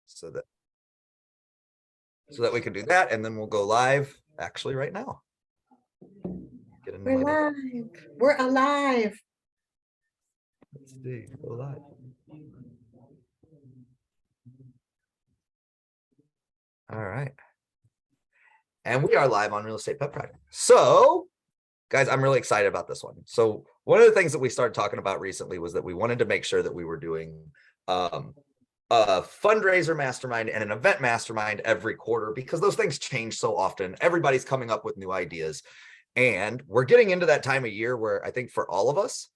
so that we can do that, and then we'll go live actually right now. We're live. We're alive. Let's see, go live. All right. And we are live on Real Estate Pep Project. So, guys, I'm really excited about this one. So one of the things that we started talking about recently was that we wanted to make sure that we were doing a fundraiser mastermind and an event mastermind every quarter, because those things change so often. Everybody's coming up with new ideas. And we're getting into that time of year where I think for all of us,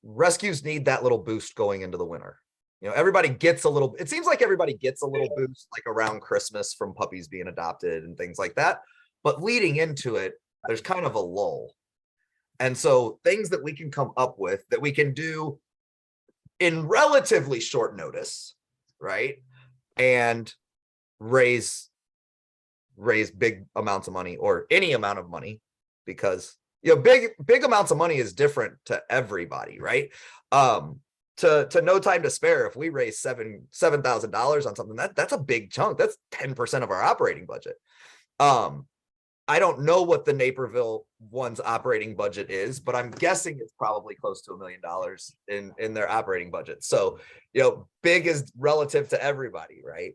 rescues need that little boost going into the winter. Everybody gets a little, it seems like everybody gets a little boost like around Christmas from puppies being adopted and things like that. But leading into it, there's kind of a lull. And so things that we can come up with that we can do in relatively short notice, right? And raise big amounts of money, or any amount of money, because big amounts of money is different to everybody, right? To No Time to Spare, if we raise $7,000 on something, that's a big chunk. That's 10% of our operating budget. I don't know what the Naperville one's operating budget is, but I'm guessing it's probably close to $1 million in their operating budget. So, big is relative to everybody, right?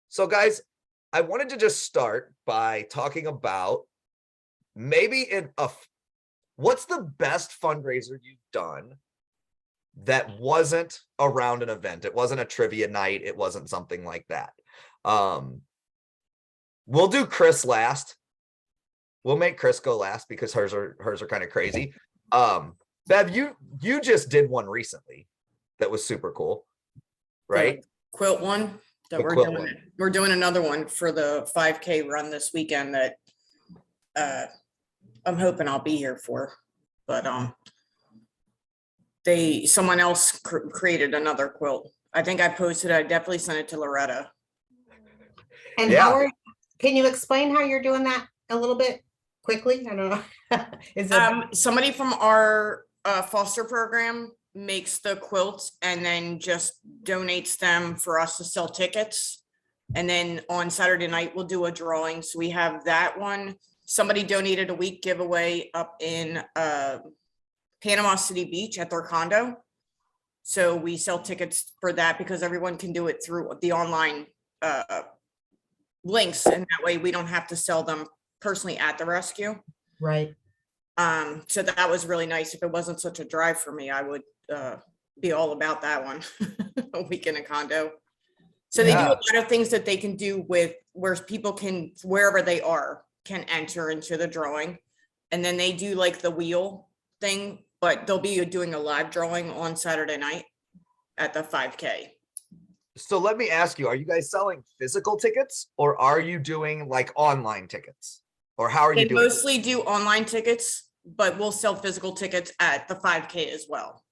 So guys, I wanted to just start by talking about maybe what's the best fundraiser you've done that wasn't around an event? It wasn't a trivia night. It wasn't something like that. We'll do Chris last. We'll make Chris go last because hers are kind of crazy. Bev, you just did one recently that was super cool, right? The quilt one that we're doing another one for the 5K run this weekend that I'm hoping I'll be here for, but someone else created another quilt. I think I posted, I definitely sent it to Loretta. And can you explain how you're doing that a little bit quickly? I don't know. Is it somebody from our foster program makes the quilts and then just donates them for us to sell tickets. And then on Saturday night, we'll do a drawing. So we have that one. Somebody donated a week giveaway up in Panama City Beach at their condo. So we sell tickets for that because everyone can do it through the online links, and that way we don't have to sell them personally at the rescue. Right. So that was really nice. If it wasn't such a drive for me, I would be all about that one. A week in a condo. So they do a lot of things that they can do with where people can, wherever they are, can enter into the drawing. And then they do like the wheel thing, but they'll be doing a live drawing on Saturday night at the 5K. So let me ask you, are you guys selling physical tickets, or are you doing like online tickets, or how are you doing? They mostly do online tickets, but we'll sell physical tickets at the 5K as well.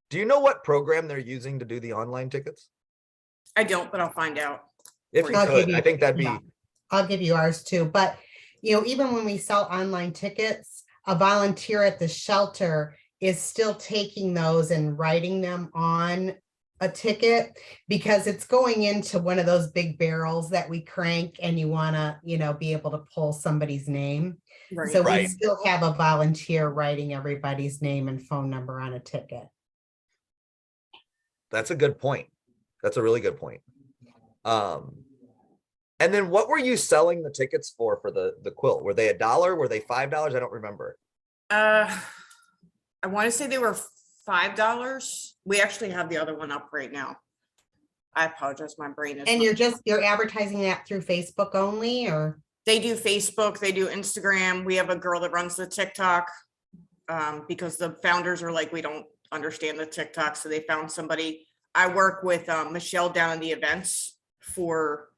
Do you know what program they're using to do the online tickets? I don't, but I'll find out. If you could, I think that'd be. I'll give you ours too. But, even when we sell online tickets, a volunteer at the shelter is still taking those and writing them on a ticket, because it's going into one of those big barrels that we crank, and you want to, be able to pull somebody's name. Right. So we still have a volunteer writing everybody's name and phone number on a ticket. That's a good point. That's a really good point. And then what were you selling the tickets for the quilt? Were they $1? Were they $5? I don't remember. I want to say they were $5. We actually have the other one up right now. I apologize, my brain is. And you're advertising that through Facebook only, or? They do Facebook, they do Instagram. We have a girl that runs the TikTok because the founders are like, we don't understand the TikTok, so they found somebody. I work with Michelle down in the events for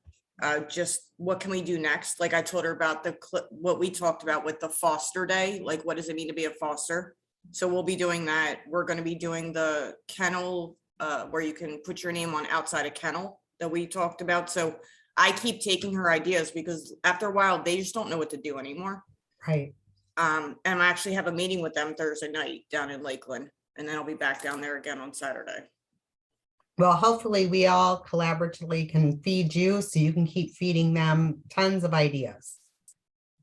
just what can we do next? Like I told her about what we talked about with the foster day, like what does it mean to be a foster? So we'll be doing that. We're going to be doing the kennel where you can put your name on outside a kennel that we talked about. So I keep taking her ideas because after a while, they just don't know what to do anymore. Right. And I actually have a meeting with them Thursday night down in Lakeland, and then I'll be back down there again on Saturday. Well, hopefully we all collaboratively can feed you so you can keep feeding them tons of ideas.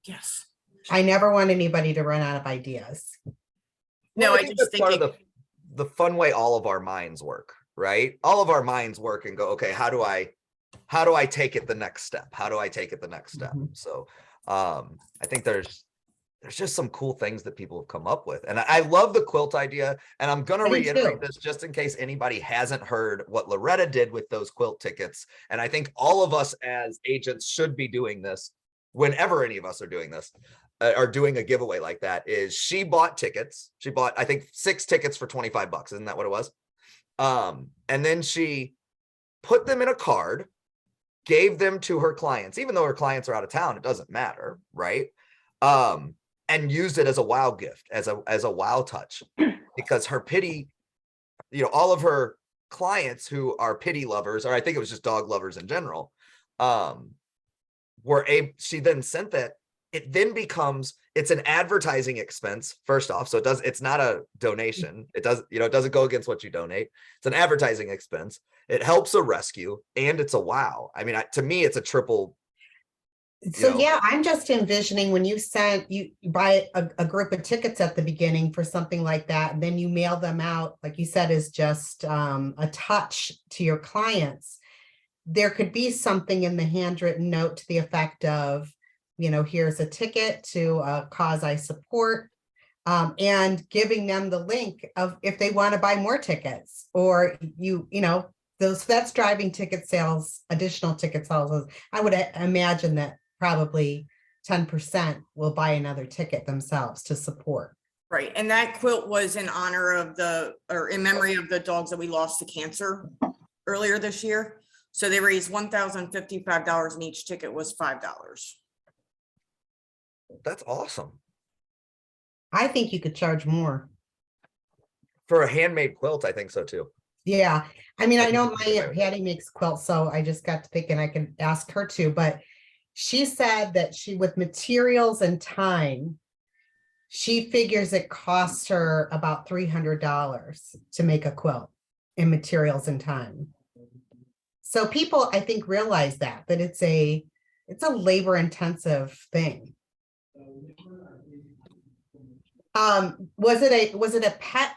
Yes. I never want anybody to run out of ideas. No, Well, I think just that's part think of the fun way all of our minds work, right? All of our minds work and go, okay, how do I take it the next step? How do I take it the next step? Mhm. So I think there's just some cool things that people have come up with. And I love the quilt idea. And I'm going to I do reiterate too. this just in case anybody hasn't heard what Loretta did with those quilt tickets. And I think all of us as agents should be doing this whenever any of us are doing this, are doing a giveaway like that, is she bought tickets. She bought, I think, 6 tickets for $25. Isn't that what it was? And then she put them in a card, gave them to her clients, even though her clients are out of town, it doesn't matter, right? And used it as a wow gift, as a wow touch, because her pity, all of her clients who are pity lovers, or I think it was just dog lovers in general, she then sent that. It then becomes, it's an advertising expense, first off. So it's not a donation. It doesn't go against what you donate. It's an advertising expense. It helps a rescue, and it's a wow. I mean, to me, it's a triple. So yeah, I'm just envisioning when you buy a group of tickets at the beginning for something like that, and then you mail them out, like you said, is just a touch to your clients. There could be something in the handwritten note to the effect of, here's a ticket to a cause I support, and giving them the link of if they want to buy more tickets, or that's driving ticket sales, additional ticket sales. I would imagine that probably 10% will buy another ticket themselves to support. right. And that quilt was in honor of or in memory of the dogs that we lost to cancer earlier this year. So they raised $1,055 and each ticket was $5. That's awesome. I think you could charge more. For a handmade quilt, I think so too. Yeah. I mean, I know my think Aunt Patty makes quilts, so I just got to thinking I can ask her too, but she said that with materials and time, she figures it costs her about $300 to make a quilt in materials and time. So people, I think, realize that it's a labor intensive thing. Was it a pet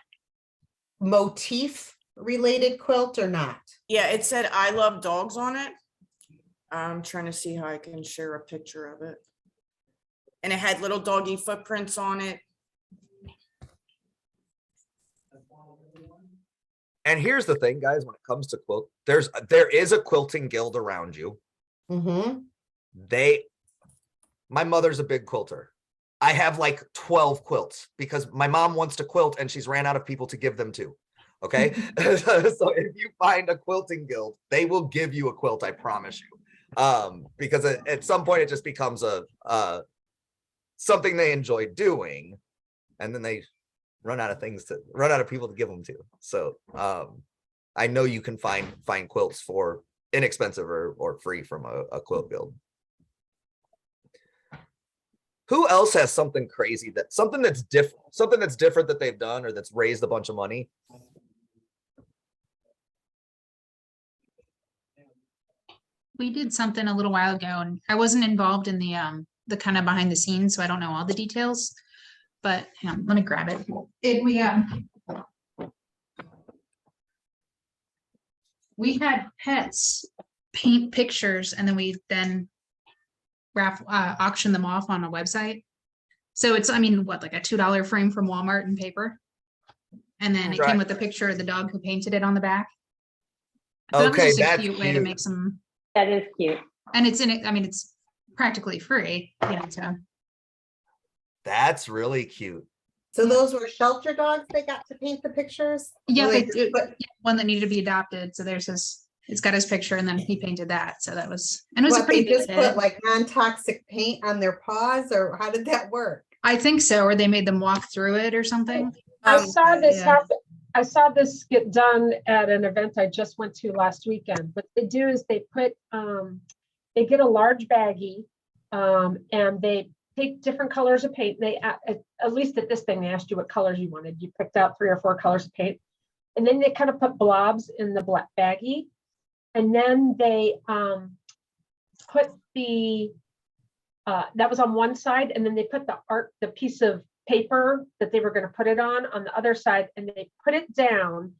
motif related quilt or not? Yeah, it said I love dogs on it. I'm trying to see how I can share a picture of it. And it had little doggy footprints on it. And here's the thing, guys, when it comes to quilt, there is a quilting guild around you. Mm-hmm. My mother's a big quilter. I have like 12 quilts because my mom wants to quilt and she's ran out of people to give them to. Okay. So if you find a quilting guild, they will give you a quilt, I promise you. Because at some point it just becomes something they enjoy doing, and then they run out of people to give them to. So I know you can find quilts for inexpensive or free from a quilt guild. Who else has something crazy something that's different that they've done or that's raised a bunch of money? We did something a little while ago, and I wasn't involved in the kind of behind the scenes, so I don't know all the details. But hang on, let me grab it. We had pets paint pictures, and then we auction them off on a website. So it's, I mean, what, like a $2 frame from Walmart in paper, and then it came with a picture of the dog who painted it on the back. So Okay, that was just a that's cute way to make some. That is cute. And it's in it. I mean, it's practically free. So. That's really cute. So those were shelter dogs they got to paint the pictures? Yeah, But one that needed to be adopted. So it's got his picture, and then he painted that. So that was, and it was a what, pretty they big just hit. put like non-toxic paint on their paws, or how did that work? I think so, or they made them walk through it or something. I saw this yeah. happen. I saw this get done at an event I just went to last weekend. What they do is they get a large baggie, and they take different colors of paint. They at least at this thing, they asked you what colors you wanted. You picked out 3 or 4 colors of paint. And then they kind of put blobs in the black baggie. And then they put the, that was on one side, and then they put the piece of paper that they were going to put it on the other side, and they put it down.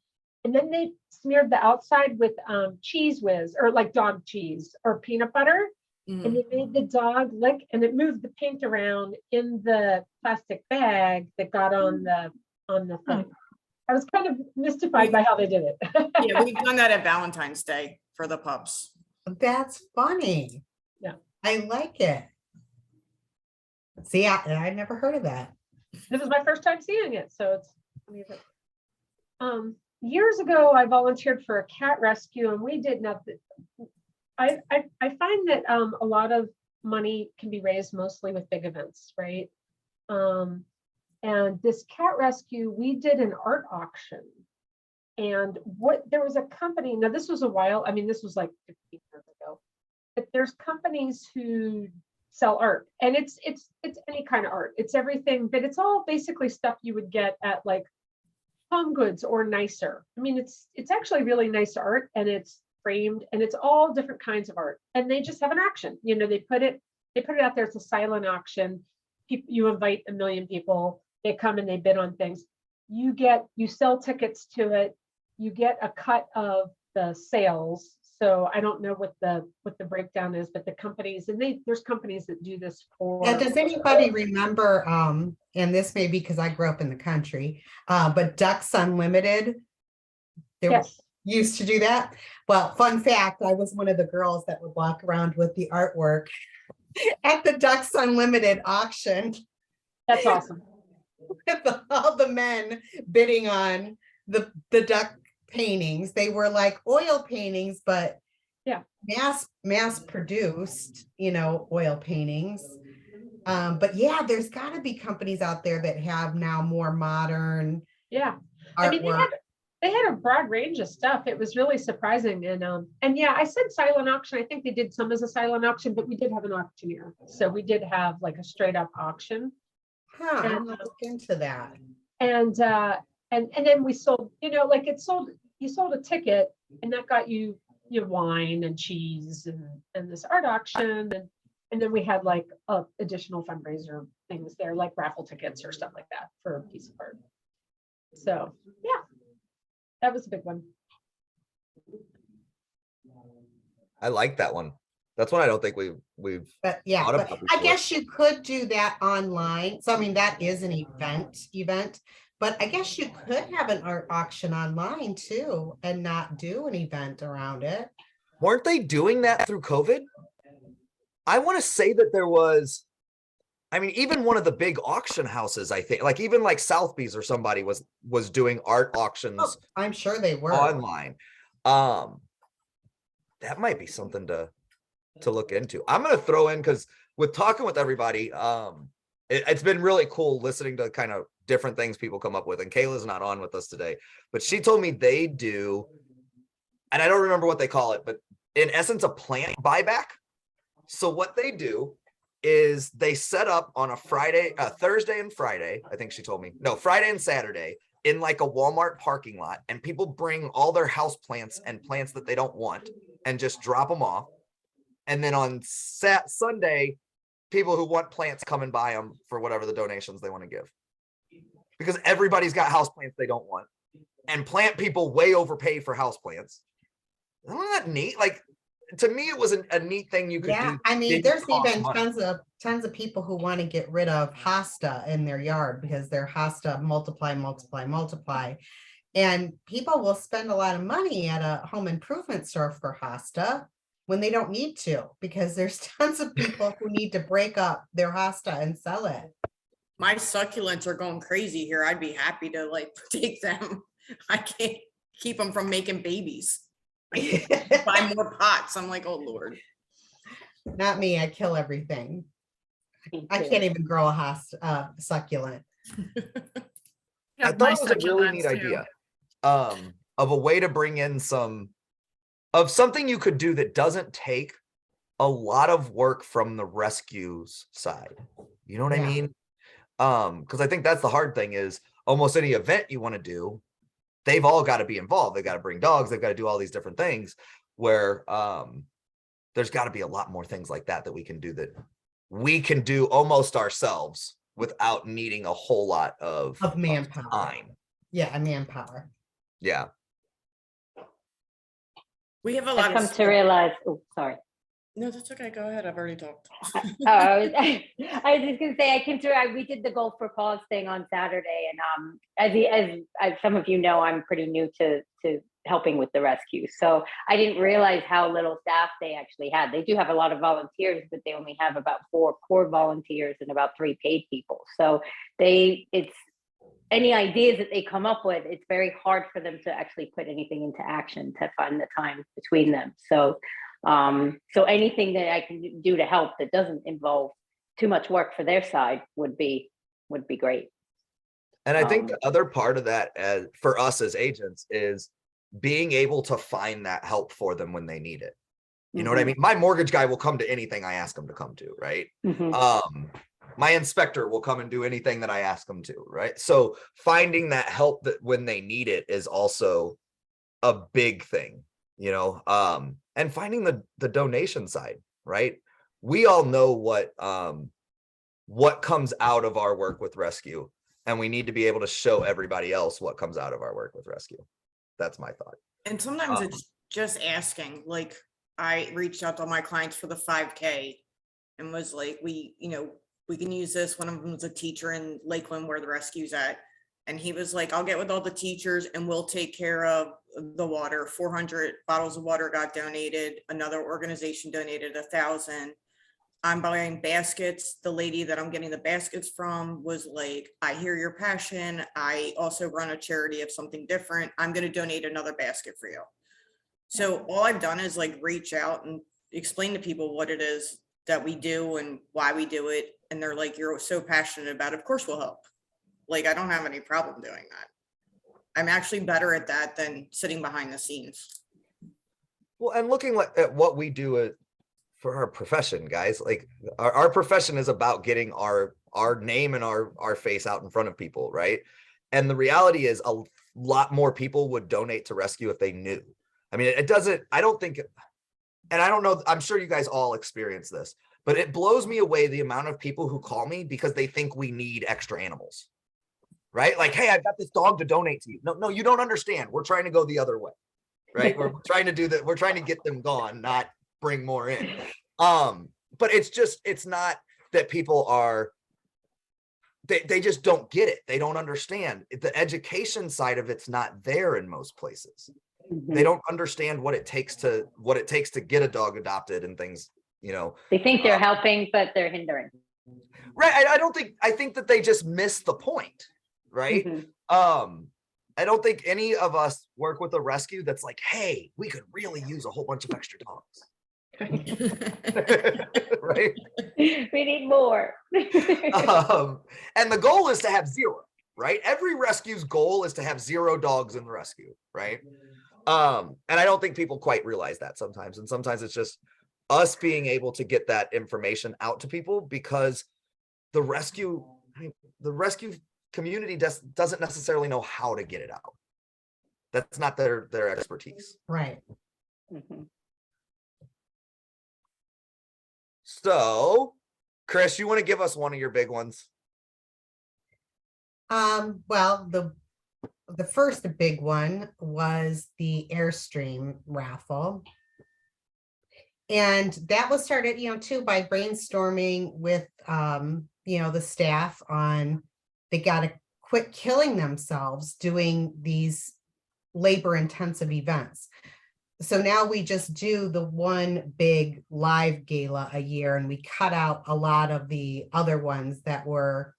And then they smeared the outside with cheese whiz, or like dog cheese or peanut butter. And they made the dog lick, and it moved the paint around in the plastic bag that got on the thing. I was kind of mystified by how they did it. Yeah, we've done that at Valentine's Day for the pups. That's funny. Yeah. I like it. See, I never heard of that. This is my first time seeing it, so it's amazing. Years ago, I volunteered for a cat rescue, and we did nothing. I find that a lot of money can be raised mostly with big events, right? And this cat rescue, we did an art auction. And there was a company, now this was a while, I mean, this was like 15 years ago, but there's companies who sell art, and it's any kind of art. It's everything, but it's all basically stuff you would get at like Home Goods or nicer. I mean, it's actually really nice art, and it's framed, and it's all different kinds of art. And they just have an auction. You know, they put it out there. It's a silent auction. You invite 1 million people. They come and they bid on things. You sell tickets to it. You get a cut of the sales. So I don't know what the breakdown is, but the companies, and there's companies that do this for. Now, does anybody remember, and this may be because I grew up in the country, but Ducks Unlimited? Yes. Used to do that. Well, fun fact, I was one of the girls that would walk around with the artwork at the Ducks Unlimited auction. That's awesome. With all the men bidding on the duck paintings. They were like oil paintings, but yeah, mass produced, oil paintings. But yeah, there's got to be companies out there that have now more modern artwork. I mean, they had a broad range of stuff. It was really surprising. And yeah, I said silent auction. I think they did some as a silent auction, but we did have an auctioneer. So we did have like a straight up auction. I'm gonna look into that. And then we sold, like you sold a ticket, and that got you wine and cheese and this art auction. And then we had like additional fundraiser things there, like raffle tickets or stuff like that for a piece of art. So yeah, that was a big one. I like that one. That's one I don't think we've But yeah, thought but about I before. guess you could do that online. So I mean, that is an event, but I guess you could have an art auction online too and not do an event around it. Weren't they doing that through COVID? I want to say that there was, I mean, even one of the big auction houses, I think, like even like Southby's or somebody was doing art auctions Oh, I'm sure they were. online. That might be something to look into. I'm going to throw in, because with talking with everybody, it's been really cool listening to kind of different things people come up with. And Kayla's not on with us today, but she told me they do, and I don't remember what they call it, but in essence, a plant buyback. So what they do is they set up on a Thursday and Friday, I think she told me, no, Friday and Saturday in like a Walmart parking lot, and people bring all their house plants and plants that they don't want and just drop them off. And then on Sunday, people who want plants come and buy them for whatever the donations they want to give. Because everybody's got house plants they don't want. And plant people way overpay for house plants. Isn't that neat? Like, to me, it was a neat thing you could do. I mean, there's even money. tons of people who want to get rid of hosta in their yard because their hosta multiply. And people will spend a lot of money at a home improvement store for hosta when they don't need to, because there's tons of people who need to break up their hosta and sell it. My succulents are going crazy here. I'd be happy to like take them. I can't keep them from making babies. Buy more pots. I'm like, oh Lord. Not me. I kill everything. I can't even grow a succulent. I thought it was a really neat idea of a way to bring in something you could do that doesn't take a lot of work from the rescues side. You know what I mean? Because I think that's the hard thing is almost any event you want to do, they've all got to be involved. They've got to bring dogs. They've got to do all these different things where there's got to be a lot more things like that we can do, that we can do almost ourselves without needing a whole lot of manpower. time. Yeah, manpower. Yeah. We have a I've lot come of. to realize, oh, sorry. No, that's okay. Go ahead. I've already talked. I was just gonna say, we did the Gold for Cause thing on Saturday, and as some of you know, I'm pretty new to helping with the rescue. So I didn't realize how little staff they actually had. They do have a lot of volunteers, but they only have about 4 core volunteers and about 3 paid people. So it's any ideas that they come up with, it's very hard for them to actually put anything into action, to find the time between them. So anything that I can do to help that doesn't involve too much work for their side would be great. And I think the other part of that, for us as agents, is being able to find that help for them when they need it. You know what I mean? My mortgage guy will come to anything I ask him to come to, right? My inspector will come and do anything that I ask them to, right? So finding that help that when they need it is also a big thing, you know, and finding the donation side, right? We all know what comes out of our work with rescue, and we need to be able to show everybody else what comes out of our work with rescue. That's my thought. And sometimes it's just asking. Like, I reached out to all my clients for the 5K and was like, we can use this. One of them was a teacher in Lakeland where the rescue's at. And he was like, I'll get with all the teachers and we'll take care of the water. 400 bottles of water got donated. Another organization donated 1,000. I'm buying baskets. The lady that I'm getting the baskets from was like, I hear your passion. I also run a charity of something different. I'm going to donate another basket for you. So all I've done is like reach out and explain to people what it is that we do and why we do it. And they're like, you're so passionate about it. Of course we'll help. Like, I don't have any problem doing that. I'm actually better at that than sitting behind the scenes. Well, and looking at what we do for our profession, guys, like our profession is about getting our name and our face out in front of people, right? And the reality is a lot more people would donate to rescue if they knew. I mean, I don't think, and I don't know, I'm sure you guys all experience this, but it blows me away the amount of people who call me because they think we need extra animals, right? Like, hey, I've got this dog to donate to you. No, you don't understand. We're trying to go the other way, right? We're trying to do that. We're trying to get them gone, not bring more in. But it's not that people are, they just don't get it. They don't understand. The education side of it's not there in most places. They don't understand what it takes to get a dog adopted and things, you know. They think they're helping, but they're hindering. Right. I think that they just miss the point, right? I don't think any of us work with a rescue that's like, hey, we could really use a whole bunch of extra dogs. Right? We need more. And the goal is to have 0, right? Every rescue's goal is to have 0 dogs in the rescue, right? And I don't think people quite realize that sometimes. And sometimes it's just us being able to get that information out to people, because the rescue community doesn't necessarily know how to get it out. That's not their expertise. Right. So, Chris, you want to give us one of your big ones? Well, the first big one was the Airstream raffle. And that was started, too, by brainstorming with, the staff on, they got to quit killing themselves doing these labor-intensive events. So now we just do the one big live gala a year, and we cut out a lot of the other ones that were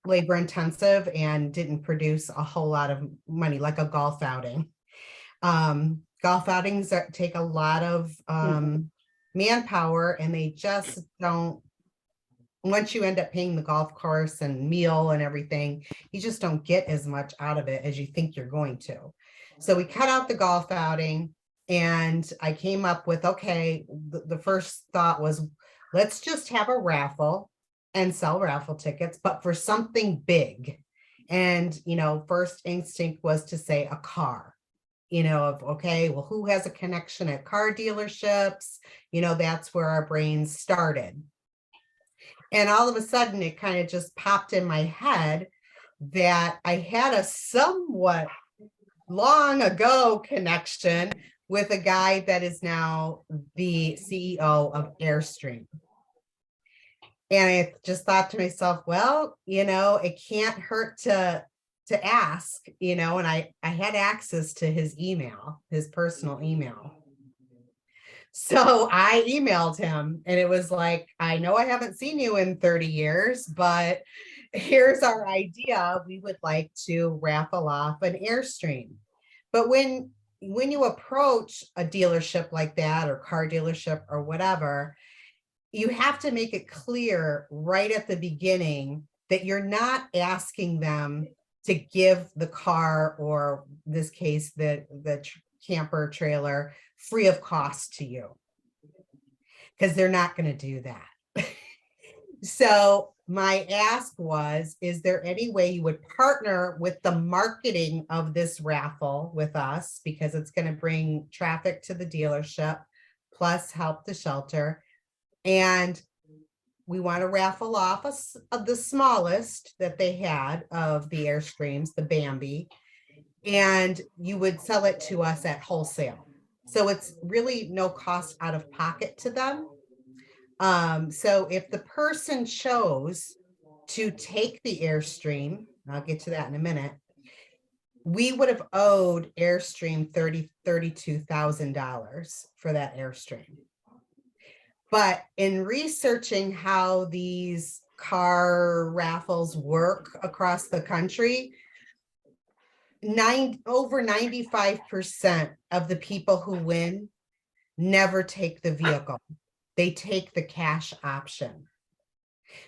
labor intensive and didn't produce a whole lot of money, like a golf outing. Golf outings take a lot of manpower, and they just don't, once you end up paying the golf course and meal and everything, you just don't get as much out of it as you think you're going to. So we cut out the golf outing, and I came up with, okay, the first thought was, let's just have a raffle and sell raffle tickets, but for something big. And, first instinct was to say a car, of, okay, well, who has a connection at car dealerships? That's where our brains started. And all of a sudden it kind of just popped in my head that I had a somewhat long ago connection with a guy that is now the CEO of Airstream. And I just thought to myself, well, it can't hurt to ask, and I had access to his email, his personal email. So I emailed him and it was like, I know I haven't seen you in 30 years, but here's our idea. We would like to raffle off an Airstream. But when you approach a dealership like that, or car dealership or whatever, you have to make it clear right at the beginning that you're not asking them to give the car, or in this case, the camper trailer, free of cost to you, because they're not going to do that. So my ask was, is there any way you would partner with the marketing of this raffle with us, because it's going to bring traffic to the dealership, plus help the shelter. And we want to raffle off of the smallest that they had of the Airstreams, the Bambi, and you would sell it to us at wholesale. So it's really no cost out of pocket to them. So if the person chose to take the Airstream, I'll get to that in a minute, we would have owed Airstream $32,000 for that Airstream. But in researching how these car raffles work across the country, over 95% of the people who win never take the vehicle. They take the cash option.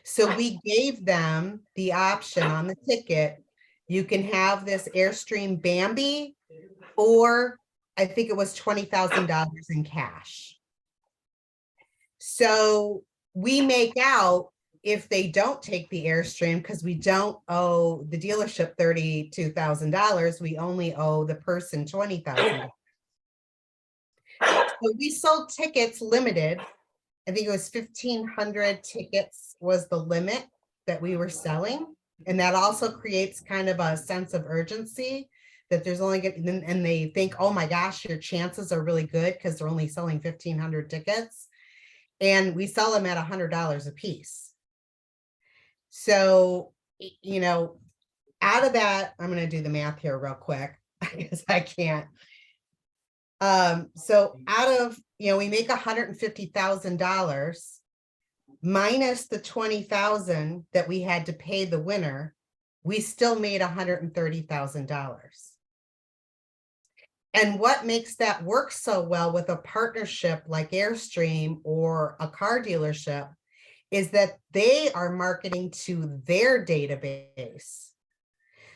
So we gave them the option on the ticket. You can have this Airstream Bambi, or I think it was $20,000 in cash. So we make out if they don't take the Airstream, because we don't owe the dealership $32,000. We only owe the person $20,000. So we sold tickets limited. I think it was 1,500 tickets was the limit that we were selling. And that also creates kind of a sense of urgency that there's only and they think, oh my gosh, your chances are really good because they're only selling 1,500 tickets. And we sell them at $100 a piece. So, out of that, I'm going to do the math here real quick because I can't. So out of, we make $150,000 minus the $20,000 that we had to pay the winner, we still made $130,000. And what makes that work so well with a partnership like Airstream or a car dealership is that they are marketing to their database.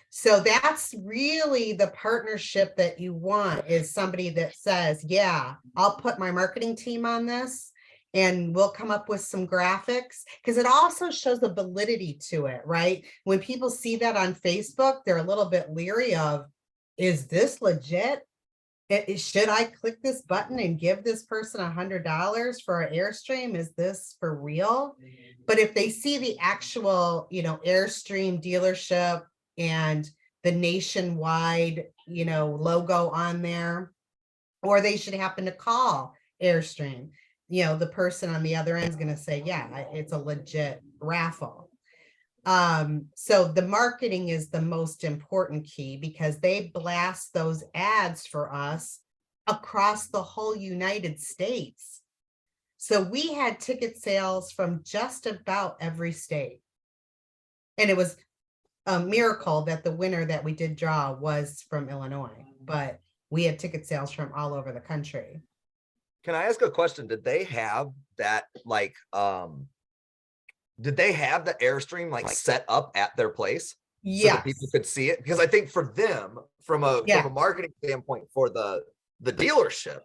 So that's really the partnership that you want, is somebody that says, yeah, I'll put my marketing team on this and we'll come up with some graphics, because it also shows the validity to it, right? When people see that on Facebook, they're a little bit leery of, is this legit? Should I click this button and give this person $100 for an Airstream? Is this for real? But if they see the actual, Airstream dealership and the nationwide, logo on there, or they should happen to call Airstream, the person on the other end is going to say, yeah, it's a legit raffle. So the marketing is the most important key, because they blast those ads for us across the whole United States. So we had ticket sales from just about every state. And it was a miracle that the winner that we did draw was from Illinois, but we had ticket sales from all over the country. Can I ask a question? Did they have that, did they have the Airstream set up at their place? Yeah, so that people could see it? Because I think for them, from a marketing standpoint, for the dealership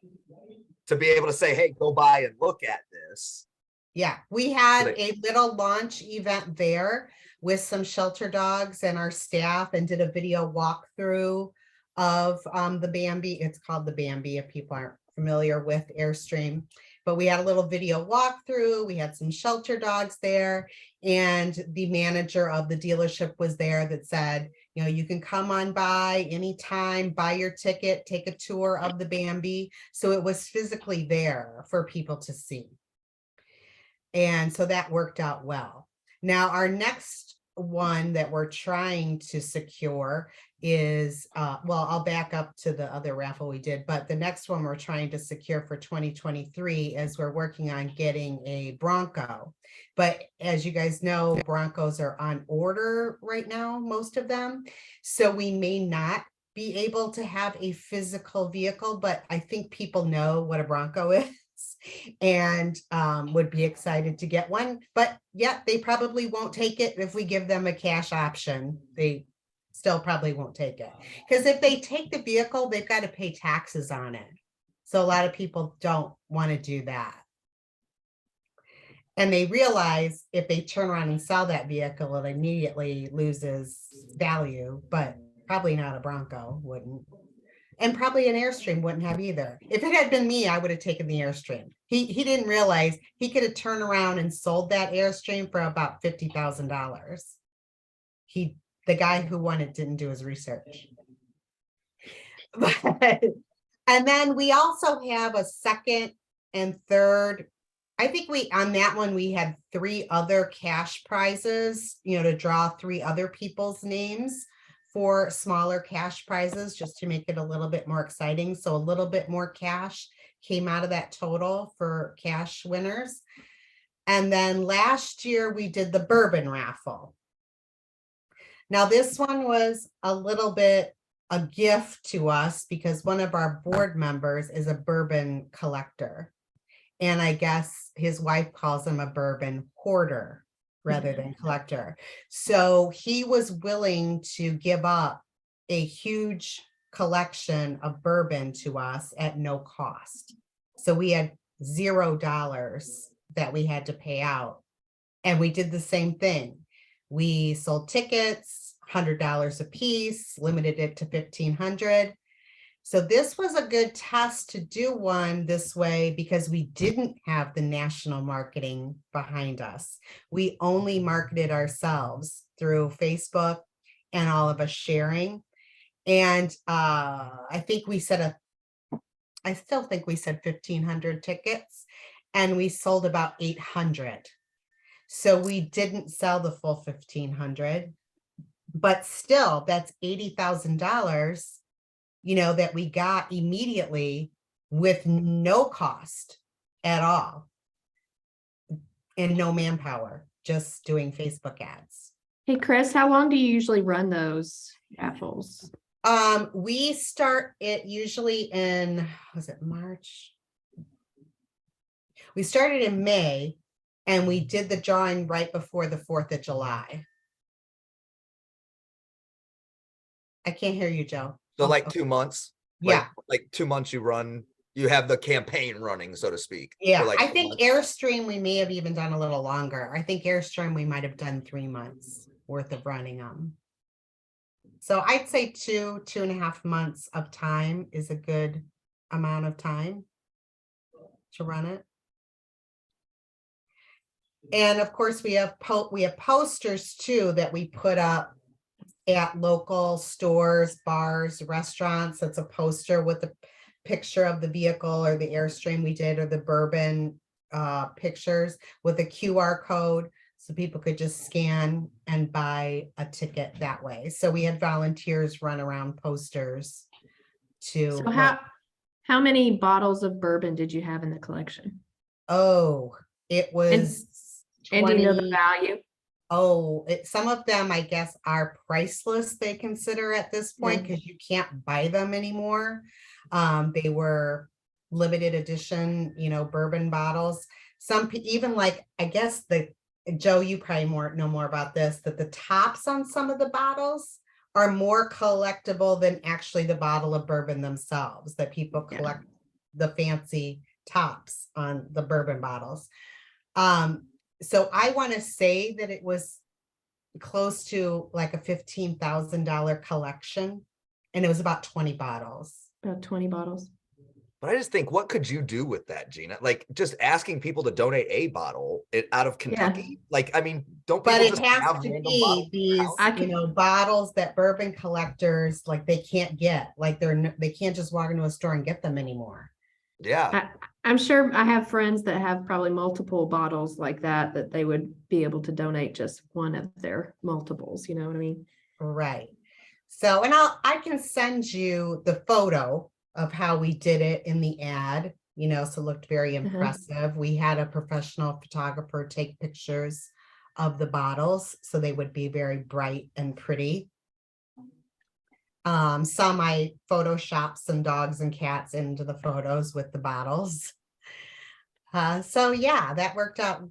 to be able to say, hey, go by and look at this. Yeah, we had a little launch event there, with some shelter dogs and our staff and did a video walkthrough of the Bambi. It's called the Bambi if people aren't familiar with Airstream. But we had a little video walkthrough. We had some shelter dogs there, and the manager of the dealership was there that said, you know, you can come on by anytime, buy your ticket, take a tour of the Bambi. So it was physically there for people to see. And so that worked out well. Now, our next one that we're trying to secure is, well, I'll back up to the other raffle we did, but the next one we're trying to secure for 2023 is we're working on getting a Bronco. But as you guys know, Broncos are on order right now, most of them. So we may not be able to have a physical vehicle, but I think people know what a Bronco is and would be excited to get one. But yeah, they probably won't take it if we give them a cash option. They still probably won't take it, because if they take the vehicle, they've got to pay taxes on it. So a lot of people don't want to do that. And they realize if they turn around and sell that vehicle, it immediately loses value, but probably not a Bronco wouldn't. And probably an Airstream wouldn't have either. If it had been me, I would have taken the Airstream. He didn't realize he could have turned around and sold that Airstream for about $50,000. The guy who won it didn't do his research. And then we also have a second and third. I think on that one, we had 3 other cash prizes, you know, to draw 3 other people's names for smaller cash prizes, just to make it a little bit more exciting. So a little bit more cash came out of that total for cash winners. And then last year we did the bourbon raffle. Now this one was a little bit a gift to us because one of our board members is a bourbon collector. And I guess his wife calls him a bourbon hoarder rather than collector. So he was willing to give up a huge collection of bourbon to us at no cost. So we had $0 that we had to pay out. And we did the same thing. We sold tickets, $100 a piece, limited it to 1,500. So this was a good test to do one this way because we didn't have the national marketing behind us. We only marketed ourselves through Facebook and all of us sharing. And I still think we said 1,500 tickets, and we sold about 800. So we didn't sell the full 1,500, but still that's $80,000, you know, that we got immediately with no cost at all and no manpower, just doing Facebook ads. Hey, Chris, how long do you usually run those raffles? We start it usually in, was it March? We started in May and we did the drawing right before the 4th of July. I can't hear you, Joe. So like 2 months. Yeah. Like 2 months you have the campaign running, so to speak. Yeah, like I 2 think months. Airstream, we may have even done a little longer. I think Airstream, we might have done 3 months worth of running them. So I'd say 2.5 months of time is a good amount of time to run it. And of course, we have posters too that we put up at local stores, bars, restaurants. It's a poster with a picture of the vehicle or the Airstream we did, or the bourbon pictures with a QR code, so people could just scan and buy a ticket that way. So we had volunteers run around posters to. So how many bottles of bourbon did you have in the collection? Oh, it was. And do you know the 20. value? Oh, some of them, I guess, are priceless, they consider at this point, because you can't buy them anymore. They were limited edition, you know, bourbon bottles. Some even like, I guess Joe, you probably know more about this, that the tops on some of the bottles are more collectible than actually the bottle of bourbon themselves, that people collect the fancy tops on the bourbon bottles. So I want to say that it was close to like a $15,000 collection, and it was about 20 bottles. About 20 bottles. But I just think, what could you do with that, Gina? Like just asking people to donate a bottle out of Kentucky. Like, I mean, don't But people it just has have to random be bottles in their these, house? I you can- know, bottles that bourbon collectors, like they can't get, like they can't just walk into a store and get them anymore. Yeah. I'm sure I have friends that have probably multiple bottles like that they would be able to donate just one of their multiples, you know what I mean? Right. So, and I can send you the photo of how we did it in the ad, you know, so it looked very impressive. We had a professional photographer take pictures of the bottles, so they would be very bright and pretty. Some I photoshopped some dogs and cats into the photos with the bottles. So yeah, that worked out.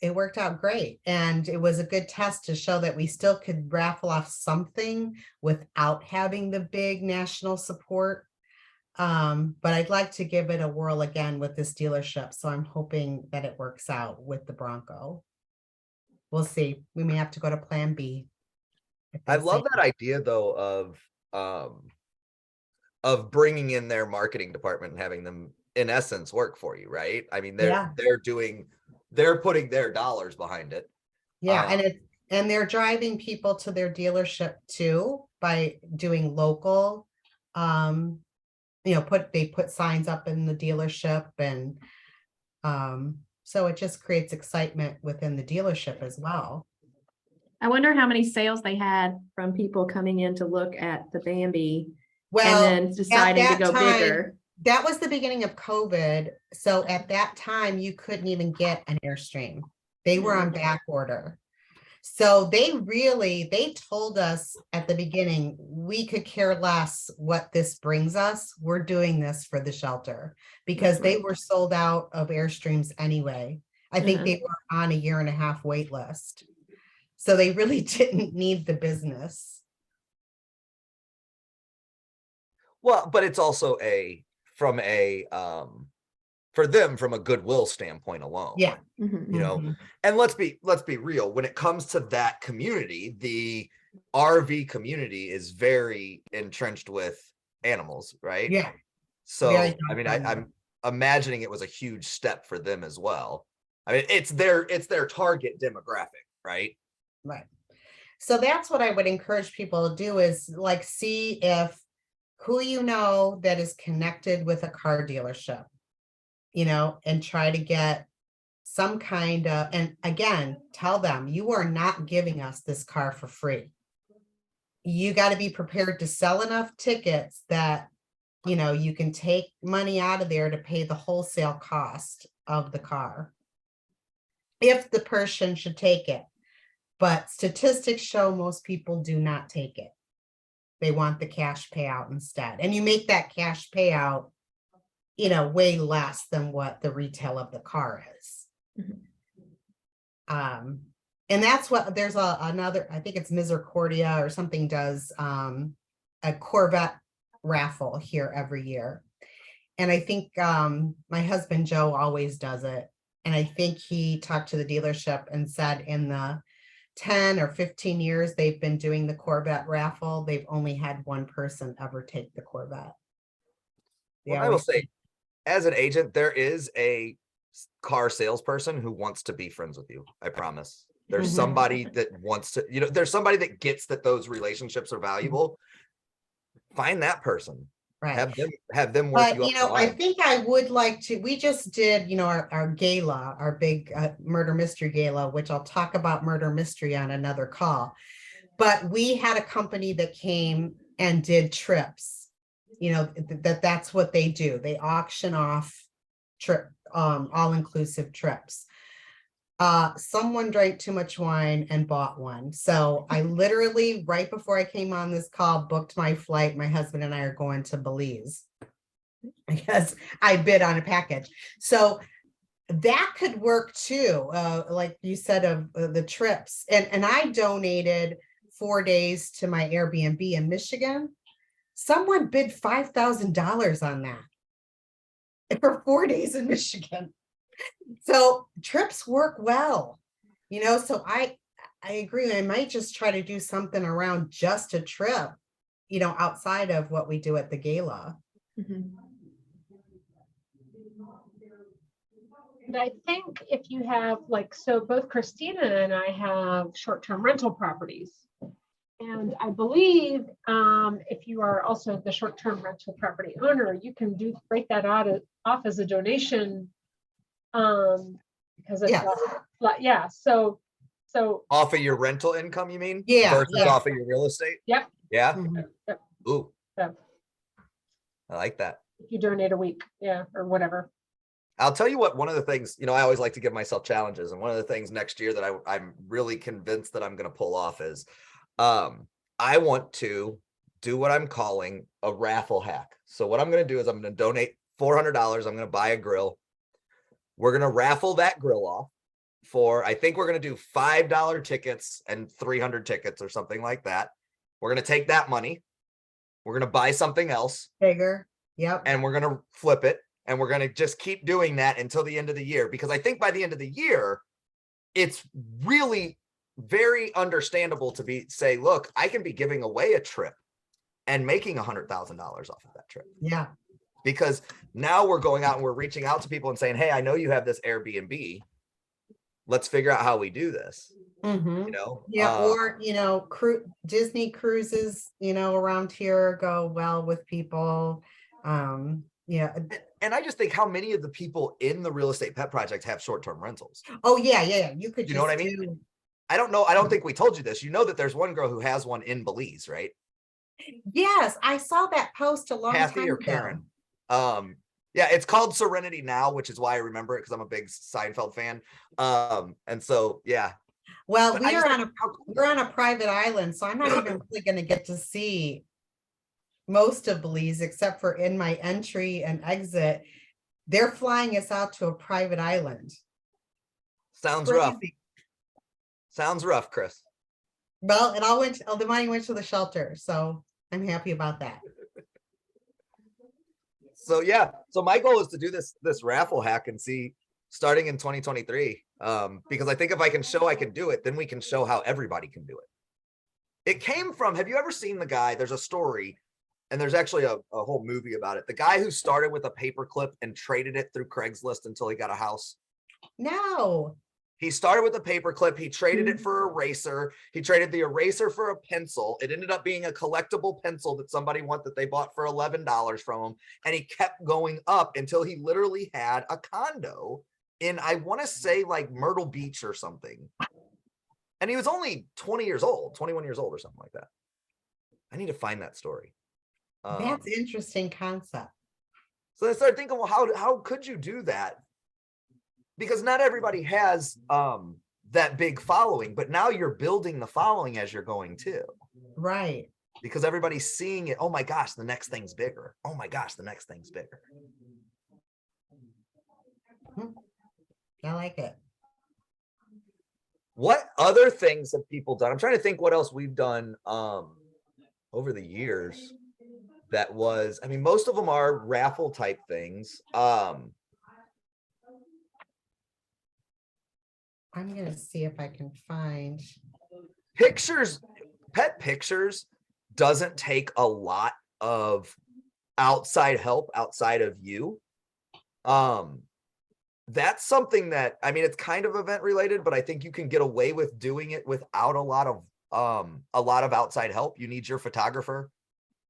It worked out great. And it was a good test to show that we still could raffle off something without having the big national support. But I'd like to give it a whirl again with this dealership. So I'm hoping that it works out with the Bronco. We'll see. We may have to go to Plan B. if I they love say- that idea though of bringing in their marketing department and having them in essence work for you, right? I mean, Yeah. they're putting their dollars behind it. Yeah, and they're driving people to their dealership too by doing local. You know, they put signs up in the dealership, and so it just creates excitement within the dealership as well. I wonder how many sales they had from people coming in to look at the Bambi Well, and then deciding to that go time- bigger. That was the beginning of COVID. So at that time, you couldn't even get an Airstream. They were on back order. So they told us at the beginning, we could care less what this brings us. We're doing this for the shelter because they were sold out of Airstreams anyway. I think they were on a 1.5 year wait list. So they really didn't need the business. Well, but it's also for them from a goodwill standpoint alone. Yeah. Mhm. You know, Mhm. and let's be real, when it comes to that community, the RV community is very entrenched with animals, right? Yeah. So Very I mean, friendly. I'm imagining it was a huge step for them as well. I mean, it's their target demographic, right? Right. So that's what I would encourage people to do is like see if who you know that is connected with a car dealership, you know, and try to get some kind of, and again, tell them you are not giving us this car for free. You got to be prepared to sell enough tickets that, you know, you can take money out of there to pay the wholesale cost of the car. If the person should take it. But statistics show most people do not take it. They want the cash payout instead. And you make that cash payout, you know, way less than what the retail of the car is. And that's what there's another, I think it's Misericordia or something does a Corvette raffle here every year. And I think my husband Joe always does it. And I think he talked to the dealership and said in the 10 or 15 years they've been doing the Corvette raffle, they've only had one person ever take the Corvette. Well, I will say, as an agent, there is a car salesperson who wants to be friends with you. I promise. There's Mhm. somebody that wants to, you know, there's somebody that gets that those relationships are valuable. Find that person. Right. Have them work But, you up you the know, I line. think I would like to, we just did, you know, our gala, our big murder mystery gala, which I'll talk about murder mystery on another call. But we had a company that came and did trips, you know, that's what they do. They auction off all-inclusive trips. Someone drank too much wine and bought one. So I literally, right before I came on this call, booked my flight. My husband and I are going to Belize because I bid on a package. So that could work too. Like you said, of the trips. And I donated 4 days to my Airbnb in Michigan. Someone bid $5,000 on that for 4 days in Michigan. So trips work well, you know, so I agree. I might just try to do something around just a trip, outside of what we do at the gala. Mhm. And I think if you have so both Christina and I have short-term rental properties. And I believe if you are also the short-term rental property owner, you can break that off as a donation. Because it's Yeah. So Off of your rental income, you mean? Yeah, Versus yeah. off of your real estate? Yep. Yeah? Mhm. Ooh, so I like that. if you donate a week, or whatever. I'll tell you what, one of the things, I always like to give myself challenges. And one of the things next year that I'm really convinced that I'm going to pull off is I want to do what I'm calling a raffle hack. So what I'm going to do is I'm going to donate $400. I'm going to buy a grill. We're going to raffle that grill off for, I think we're going to do $5 tickets and 300 tickets or something like that. We're going to take that money. We're going to buy something else. Bigger. Yep. And we're going to flip it. And we're going to just keep doing that until the end of the year, because I think by the end of the year, it's really very understandable to say, look, I can be giving away a trip and making $100,000 off of that trip. Yeah. Because now we're going out and we're reaching out to people and saying, hey, I know you have this Airbnb. Let's figure out how we do this. Mhm. Yeah. Or, Disney cruises, around here go well with people. Yeah. And I just think how many of the people in the real estate pet project have short-term rentals. Oh yeah. You could You know what I mean? I don't know. I don't think we told you this. That there's one girl who has one in Belize, right? Yes, I saw that post a long Kathy time or ago. Karen. Yeah, it's called Serenity Now, which is why I remember it, because I'm a big Seinfeld fan. And so yeah. Well, But we're on a private island, so I'm not even really going to get to see most of Belize, except for in my entry and exit. They're flying us out to a private island. Sounds rough. Sounds rough, Chris. Well, it all the money went to the shelter, so I'm happy about that. So yeah, so my goal is to do this raffle hack and see starting in 2023. Because I think if I can show I can do it, then we can show how everybody can do it. It came from, have you ever seen the guy? There's a story, and there's actually a whole movie about it. The guy who started with a paperclip and traded it through Craigslist until he got a house. No. He started with a paperclip. He traded it for an eraser. He traded the eraser for a pencil. It ended up being a collectible pencil that somebody wanted, that they bought for $11 from him. And he kept going up until he literally had a condo in, I want to say, like Myrtle Beach or something. And he was only 21 years old or something like that. I need to find that story. That's interesting concept. So I started thinking, well, how could you do that? Because not everybody has that big following, but now you're building the following as you're going too. Right. Because everybody's seeing it. Oh my gosh, the next thing's bigger. Oh my gosh, the next thing's bigger. I like it. What other things have people done? I'm trying to think what else we've done over the years. That was, I mean, most of them are raffle type things. I'm gonna see if I can find pictures. Pet pictures doesn't take a lot of outside help outside of you. That's something that, I mean, it's kind of event related, but I think you can get away with doing it without a lot of outside help. You need your photographer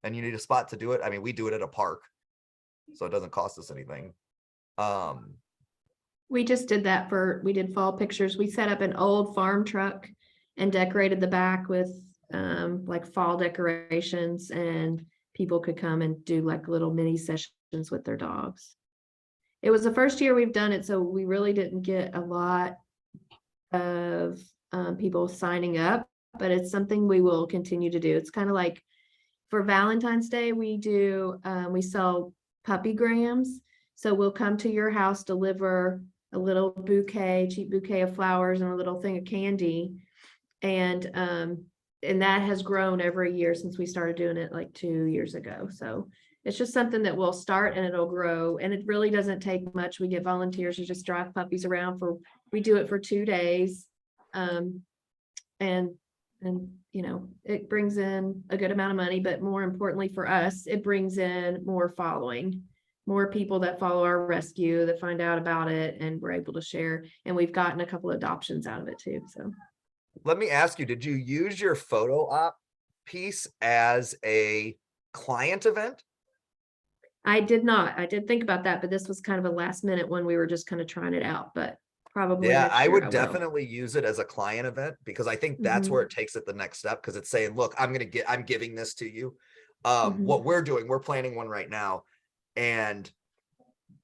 and you need a spot to do it. I mean, we do it at a park, so it doesn't cost us anything. We just did that we did fall pictures. We set up an old farm truck and decorated the back with like fall decorations, and people could come and do like little mini sessions with their dogs. It was the first year we've done it, so we really didn't get a lot of people signing up, but it's something we will continue to do. It's kind of like for Valentine's Day, we sell puppy grams. So we'll come to your house, deliver a little cheap bouquet of flowers and a little thing of candy. And that has grown every year since we started doing it like 2 years ago. So it's just something that we'll start and it'll grow. And it really doesn't take much. We get volunteers to just drive puppies around we do it for 2 days. and, you know, it brings in a good amount of money, but more importantly for us, it brings in more following, more people that follow our rescue, that find out about it, and we're able to share. And we've gotten a couple of adoptions out of it too, so. Let me ask you, did you use your photo op piece as a client event? I did not. I did think about that, but this was kind of a last minute one. We were just kind of trying it out, but probably Yeah, next I year would will. definitely use it as a client event, because I think that's Mhm. where it takes it the next step, because it's saying, look, I'm giving this to you. Mhm. What we're doing, we're planning one right now, and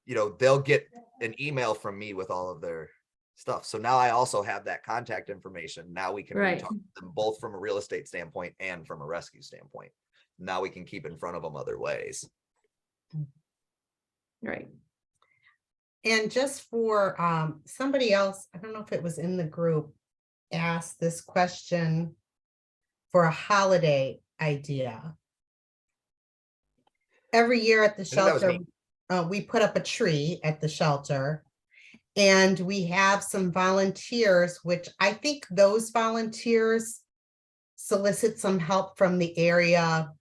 you know, they'll get an email from me with all of their stuff. So now I also have that contact information. Now we can Right. reach them both from a real estate standpoint and from a rescue standpoint. Now we can keep in front of them other ways. Right. And just for somebody else, I don't know if it was in the group, asked this question for a holiday idea. Every year at the think that was shelter, me. we put up a tree at the shelter. And we have some volunteers, which I think those volunteers solicit some help from the area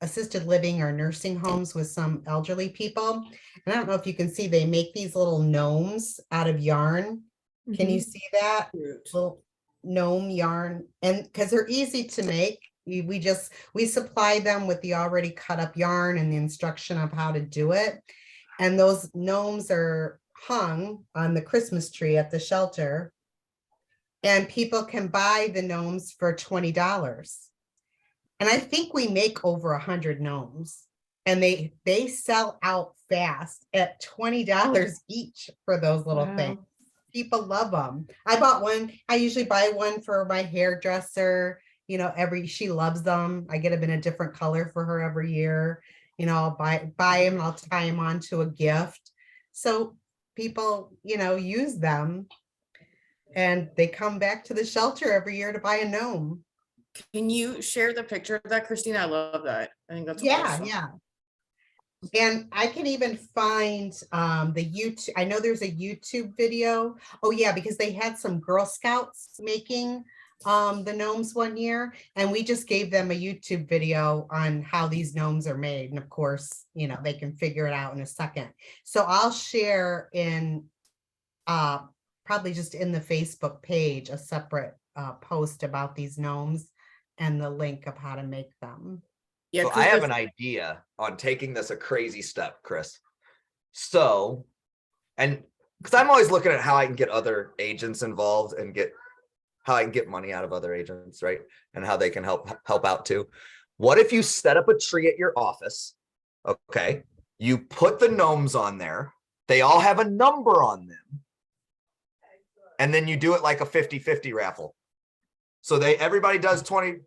assisted living or nursing homes with some elderly people. And I don't know if you can see, they make these little gnomes out of yarn. Can you Mhm. see that? Cute. Little gnome yarn, and because they're easy to make, we supply them with the already cut up yarn and the instruction of how to do it. And those gnomes are hung on the Christmas tree at the shelter. And people can buy the gnomes for $20. And I think we make over 100 gnomes, and they sell out fast at $20 each for those little Wow. things. People love them. I bought one. I usually buy one for my hairdresser. You know, she loves them. I get them in a different color for her every year. You know, I'll buy them and I'll tie them onto a gift. So people, you know, use them, and they come back to the shelter every year to buy a gnome. Can you share the picture of that, Christina? I love that. I think that's Yeah, awesome. yeah. And I can even find the YouTube. I know there's a YouTube video. Oh yeah, because they had some Girl Scouts making the gnomes one year, and we just gave them a YouTube video on how these gnomes are made. And of course, you know, they can figure it out in a second. So I'll share in probably just in the Facebook page a separate post about these gnomes and the link of how to make them. Yeah, So I have an idea on taking this a crazy step, Chris. So, and because I'm always looking at how I can get other agents involved and how I can get money out of other agents, right? And how they can help out too. What if you set up a tree at your office? Okay. You put the gnomes on there. They all have a number on them. And then you do it like a 50-50 raffle. So everybody does $20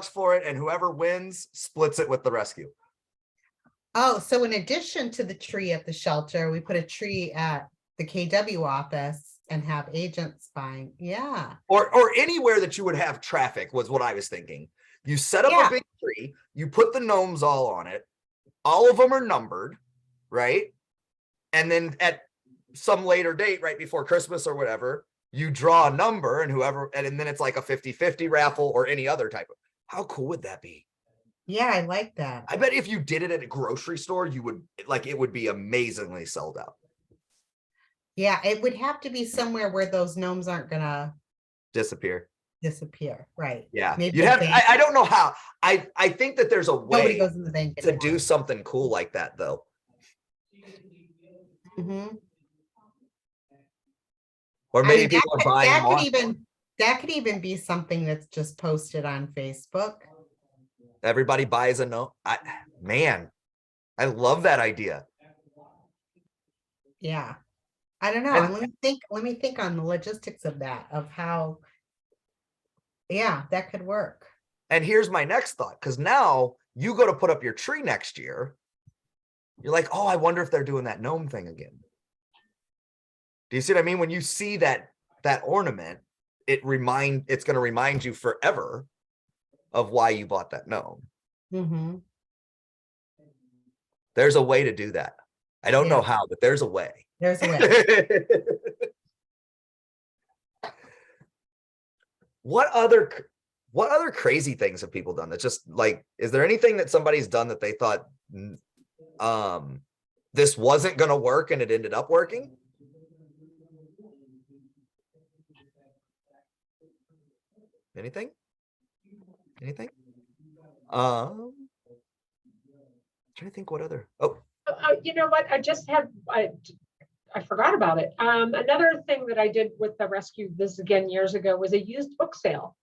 for it, and whoever wins splits it with the rescue. Oh, so in addition to the tree at the shelter, we put a tree at the KW office and have agents buying. Yeah. Or anywhere that you would have traffic was what I was thinking. You set up a big tree, you put the gnomes all on it. All of them are numbered, right? And then at some later date, right before Christmas or whatever, you draw a number, and then it's like a 50-50 raffle or any other type of. How cool would that be? Yeah, I like that. I bet if you did it at a grocery store, it would be amazingly sold out. Yeah, it would have to be somewhere where those gnomes aren't gonna Disappear. Right? Yeah. Maybe You a have, bank. I don't know how. I think that there's a Nobody way goes in the bank to anymore. do something cool like that though. Mhm. Or I maybe mean, people are buying that could even be something that's just posted on Facebook. Everybody buys a note. Man, I love that idea. Yeah. I don't know. And- Let me think on the logistics of that, of how, yeah, that could work. And here's my next thought, because now you go to put up your tree next year. You're like, oh, I wonder if they're doing that gnome thing again. Do you see what I mean? When you see that ornament, it's going to remind you forever of why you bought that gnome. Mm-hmm. There's a way to do that. I don't know how, but there's a way. There's a way. What other crazy things have people done? That's just like, is there anything that somebody's done that they thought, this wasn't gonna work and it ended up working? Anything? Anything? Trying to think what other, oh, You know what? I forgot about it. Another thing that I did with the rescue, this again years ago, was a used book sale.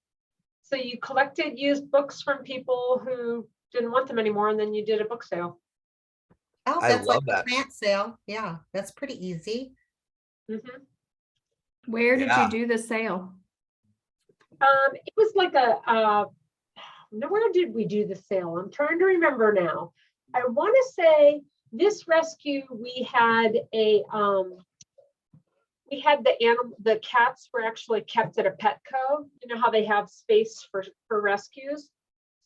So you collected used books from people who didn't want them anymore, and then you did a book sale. Oh, I that's like love the that. plant sale. Yeah, that's pretty easy. Mhm. Where did Yeah. you do the sale? It was like now where did we do the sale? I'm trying to remember now. I want to say this rescue, we had the cats were actually kept at a Petco. You know how they have space for rescues.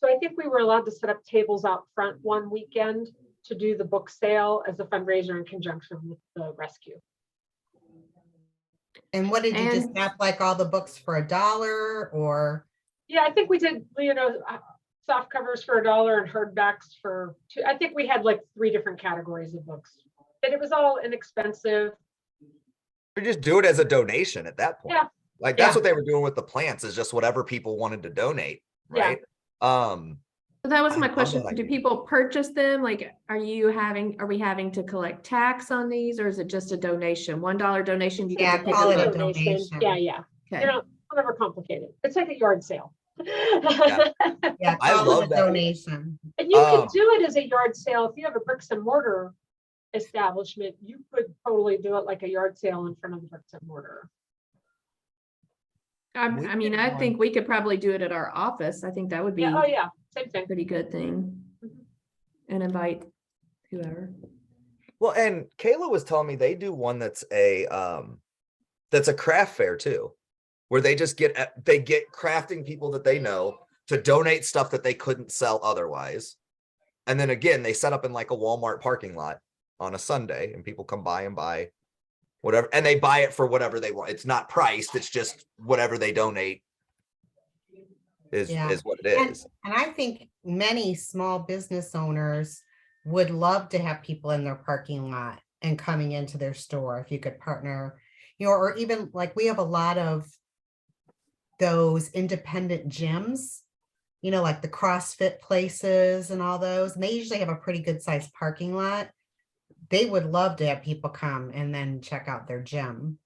So I think we were allowed to set up tables out front one weekend to do the book sale as a fundraiser in conjunction with the rescue. And what did you just And- have, like all the books for $1 or? Yeah, I think we did, soft covers for $1 and hardbacks for $2. I think we had like 3 different categories of books, and it was all inexpensive. or just do it as a donation at that point. Yeah. Like that's Yeah. what they were doing with the plants, is just whatever people wanted to donate, Yeah. right? So that was I my love question. that Do idea. people purchase them? Like, are we having to collect tax on these, or is it just a donation? $1 donation, you Yeah, get to pick call them it a up? donation. Yeah. Okay. Never complicated. It's like a yard sale. Yeah, I call love it a that. donation. And you could Um, do it as a yard sale. If you have a bricks and mortar establishment, you could totally do it like a yard sale in front of the bricks and mortar. We I mean, did I one- think we could probably do it at our office. I think that would be Yeah, oh a yeah, same thing. pretty good thing. And invite whoever. Well, and Kayla was telling me they do one that's a craft fair too, where they just get crafting people that they know to donate stuff that they couldn't sell otherwise. And then again, they set up in like a Walmart parking lot on a Sunday, and people come by and buy whatever, and they buy it for whatever they want. It's not priced, it's just whatever they donate Yeah. is what it is. And I think many small business owners would love to have people in their parking lot and coming into their store if you could partner, or even like we have a lot of those independent gyms, like the CrossFit places and all those, and they usually have a pretty good sized parking lot. They would love to have people come and then check out their gym.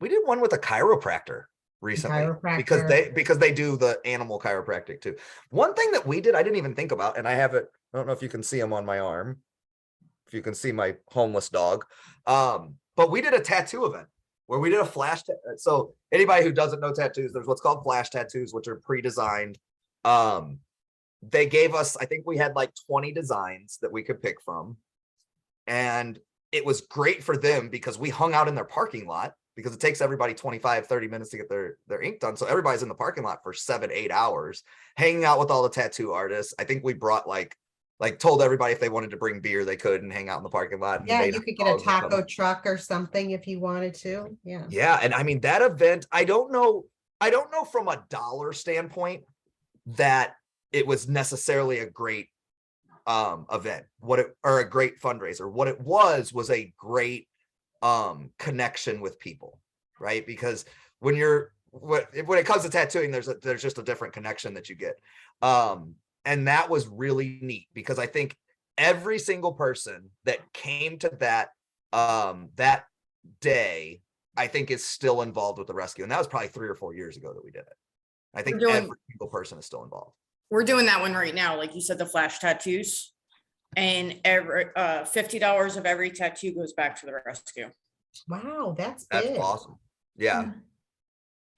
We did one with a chiropractor recently because they do the animal chiropractic too. One thing that we did, I didn't even think about, and I don't know if you can see him on my arm, if you can see my homeless dog. But we did a tattoo event where we did a flash. So anybody who doesn't know tattoos, there's what's called flash tattoos, which are pre-designed. They gave us, I think we had like 20 designs that we could pick from. And it was great for them because we hung out in their parking lot, because it takes everybody 25-30 minutes to get their ink done. So everybody's in the parking lot for 7-8 hours, hanging out with all the tattoo artists. I think we brought told everybody if they wanted to bring beer, they could, and hang out in the parking lot. Yeah, you could get a taco truck or something if you wanted to. Yeah. Yeah. And I mean, that event, I don't know from a dollar standpoint that it was necessarily a great event, or a great fundraiser. What it was a great connection with people, right? Because when it comes to tattooing, there's just a different connection that you get. And that was really neat, because I think every single person that came to that day, I think is still involved with the rescue. And that was probably 3 or 4 years ago that we did it. I think every single person is still involved. We're doing that one right now. Like you said, the flash tattoos, and every $50 of every tattoo goes back to the rescue. Wow, that's That's big. awesome. Yeah. Yeah.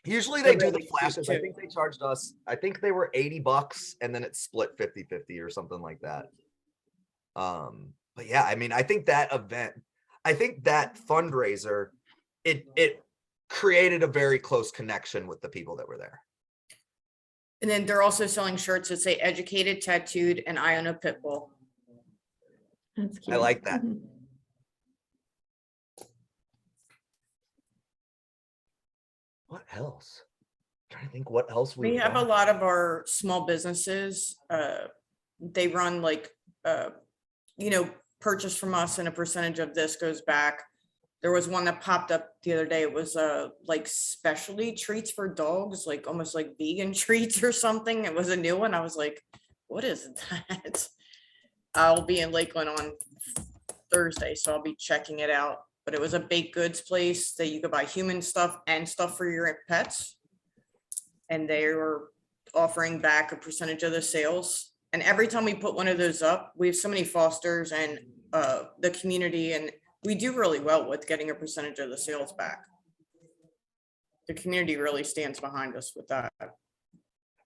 Usually they They're do the really cute, flashes. I too. think they charged us, I think they were $80, and then it's split 50-50 or something like that. But yeah, I mean, I think that fundraiser, it created a very close connection with the people that were there. And then they're also selling shirts that say educated, tattooed, and I own a pit bull. That's cute. I like that. Mhm. What else? trying to think what else We have a lot of our small businesses, they run like, purchase from us and a percentage of this goes back. There was one that popped up the other day. It was like specialty treats for dogs, like almost like vegan treats or something. It was a new one. I was like, what is that? I'll be in Lakeland on Thursday, so I'll be checking it out. But it was a baked goods place that you could buy human stuff and stuff for your pets. And they were offering back a percentage of the sales. And every time we put one of those up, we have so many fosters and the community, and we do really well with getting a percentage of the sales back. The community really stands behind us with that.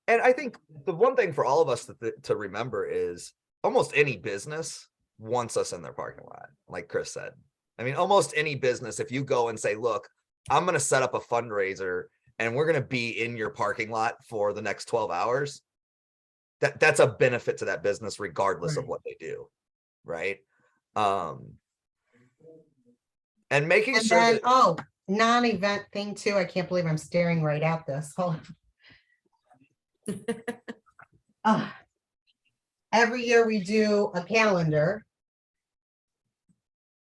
And I think the one thing for all of us to remember is almost any business wants us in their parking lot, like Chris said. I mean, almost any business, if you go and say, look, I'm going to set up a fundraiser and we're going to be in your parking lot for the next 12 hours, that's a benefit to that business regardless of what they do, right? And making sure then, that, non-event thing too. I can't believe I'm staring right at this. Hold on. Every year we do a calendar.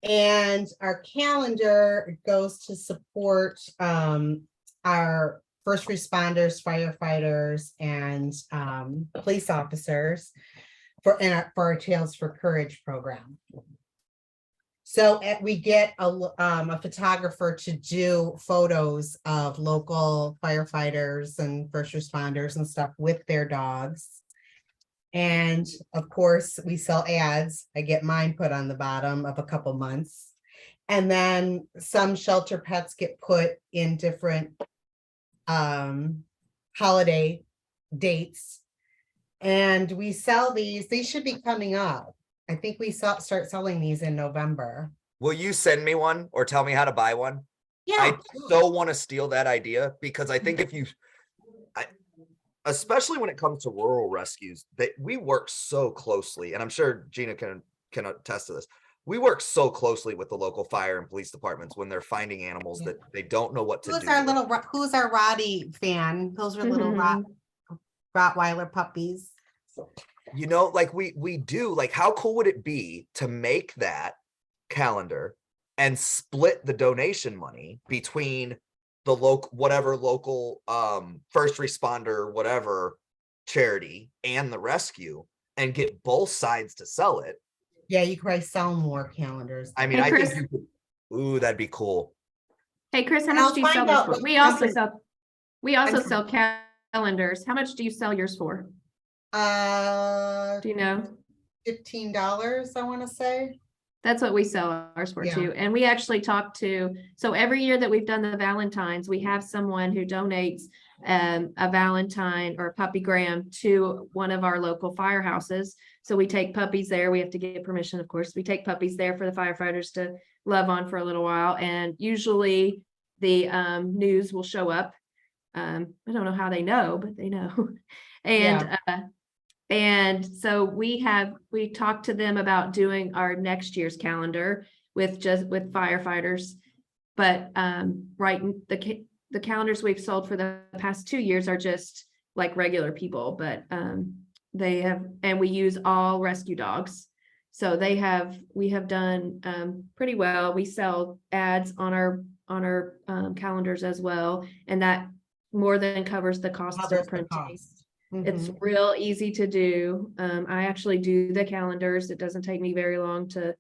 And our calendar goes to support our first responders, firefighters, and police officers for our Tales for Courage program. So we get a photographer to do photos of local firefighters and first responders and stuff with their dogs. And of course, we sell ads. I get mine put on the bottom of a couple months. And then some shelter pets get put in different holiday dates. And we sell these. They should be coming up. I think we start selling these in November. will you send me one or tell me how to buy one? Yeah. I so want to steal that idea because I think if you, especially when it comes to rural rescues, that we work so closely, and I'm sure Gina can attest to this. We work so closely with the local fire and police departments when they're finding animals that they don't know what to do. Who's our Roddy fan? Those are little Rottweiler puppies. You know, like we do, like, how cool would it be to make that calendar and split the donation money between the local first responder, whatever charity and the rescue, and get both sides to sell it. Yeah, you could probably sell more calendars. I mean, Hey, I Chris. think you could, ooh, that'd be cool. Hey, Chris, how I'll much do you find sell this out for? what We also company- sell, I'm sell calendars. How much do you sell yours for? Do you know? $15, I want to say. That's what we sell ours for Yeah. too. And we actually talk to, so every year that we've done the Valentines, we have someone who donates a Valentine or a puppy gram to one of our local firehouses. So we take puppies there. We have to get permission, of course. We take puppies there for the firefighters to love on for a little while. And usually the news will show up. I don't know how they know, but they know. And so we talked to them about doing our next year's calendar with firefighters. But the calendars we've sold for the past 2 years are just like regular people, but we use all rescue dogs. So we have done pretty well. We sell ads on our calendars as well, and that more than covers the cost of printing. It's real easy to do. I actually do the calendars. It doesn't take me very long to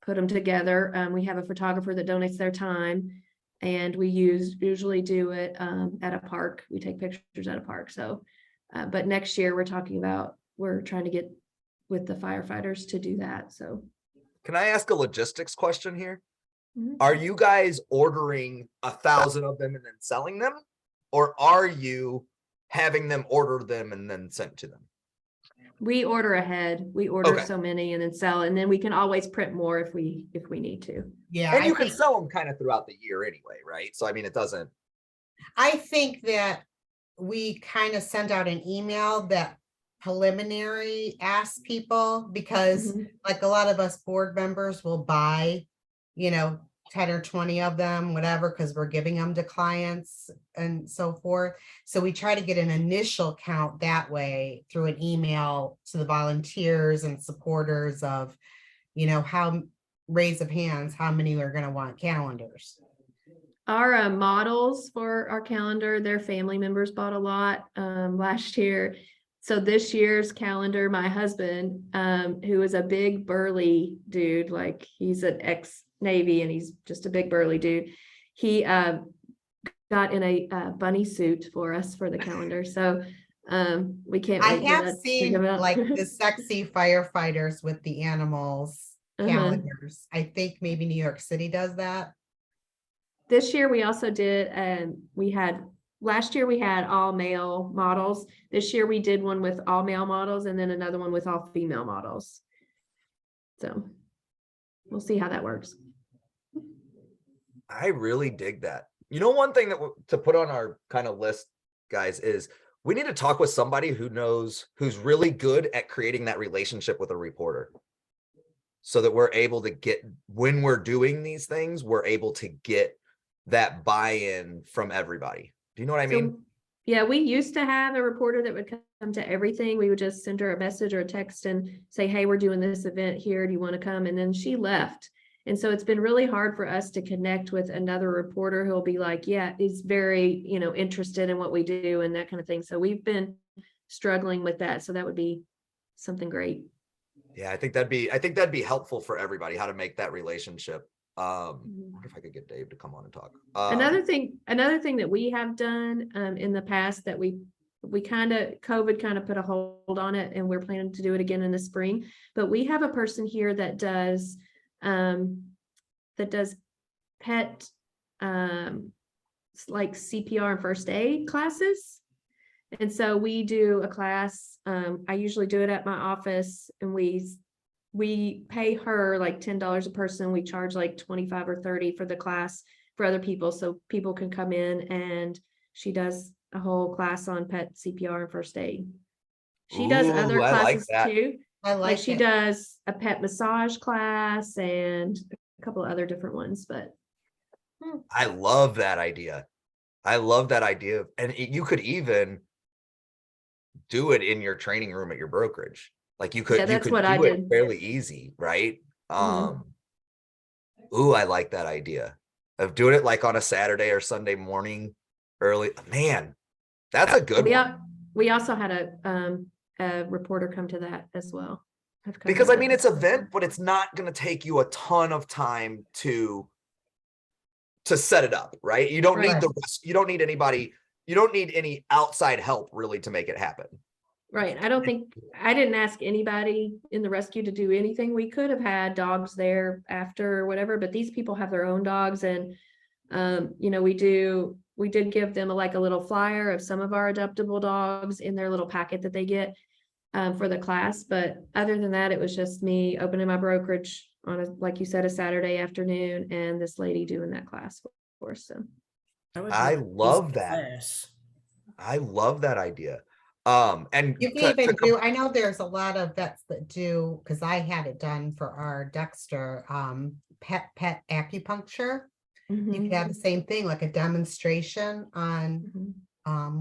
put them together. We have a photographer that donates their time, and we usually do it at a park. We take pictures at a park. So, but next year we're trying to get with the firefighters to do that. So, Can I ask a logistics question here? Mhm. Are you guys ordering 1,000 of them and then selling them? Or are you having them order them and then sent to them? we order ahead. We order Okay. so many and then sell, and then we can always print more if we need to. Yeah, And you can sell them kind of throughout the year anyway, right? So, I mean, it doesn't. I think that we kind of send out an email that preliminary asks people, because Mhm. like a lot of us board members will buy, 10 or 20 of them, whatever, because we're giving them to clients and so forth. So we try to get an initial count that way through an email to the volunteers and supporters of, how raise of hands, how many are going to want calendars. Our models for our calendar, their family members bought a lot last year. So this year's calendar, my husband, who is a big burly dude, like he's an ex-Navy and he's just a big burly dude. He got in a bunny suit for us for the calendar. So we can't I wait. have to seen come out. like the sexy firefighters with the animals calendars. I think maybe New York City does that. This year we also did, last year we had all male models. This year we did one with all male models and then another one with all female models. So we'll see how that works. I really dig that. One thing that to put on our kind of list, guys, is we need to talk with somebody who's really good at creating that relationship with a reporter, so that we're able to get, when we're doing these things, we're able to get that buy-in from everybody. Do you know what I mean? Yeah, we used to have a reporter that would come to everything. We would just send her a message or a text and say, hey, we're doing this event here. Do you want to come? And then she left. And so it's been really hard for us to connect with another reporter who'll be like, yeah, he's very, interested in what we do and that kind of thing. So we've been struggling with that. So that would be something great. Yeah, I think that'd be helpful for everybody, how to make that relationship. I wonder if I could get Dave to come on and talk. Another thing that we have done in the past that COVID kind of put a hold on it, and we're planning to do it again in the spring. But we have a person here that does pet like CPR and first aid classes. And so we do a class. I usually do it at my office, and we pay her like $10 a person. We charge like 25 or 30 for the class for other people. So people can come in, and she does a whole class on pet CPR and first aid. She does other I like classes that. too. I like She it. does a pet massage class and a couple of other different ones, but I love that idea. And you could even do it in your training room at your brokerage. Like you could, Yeah, you that's could what I do it did. fairly easy, right? Mhm. I like that idea of doing it like on a Saturday or Sunday morning early. Man, that's a good one. We also had a reporter come to that as well. Because I mean, it's an event, but it's not going to take you a ton of time to set it up, right? You don't need you don't need anybody, you don't need any outside help really to make it happen. Right. I didn't ask anybody in the rescue to do anything. We could have had dogs there after or whatever, but these people have their own dogs. And, we did give them a little flyer of some of our adoptable dogs in their little packet that they get for the class. But other than that, it was just me opening my brokerage on like you said, a Saturday afternoon, and this lady doing that class for us. So I love that. I love that idea. And you can even do, I know there's a lot of vets that do, because I had it done for our Dexter, pet acupuncture. You could have the same thing, like a demonstration on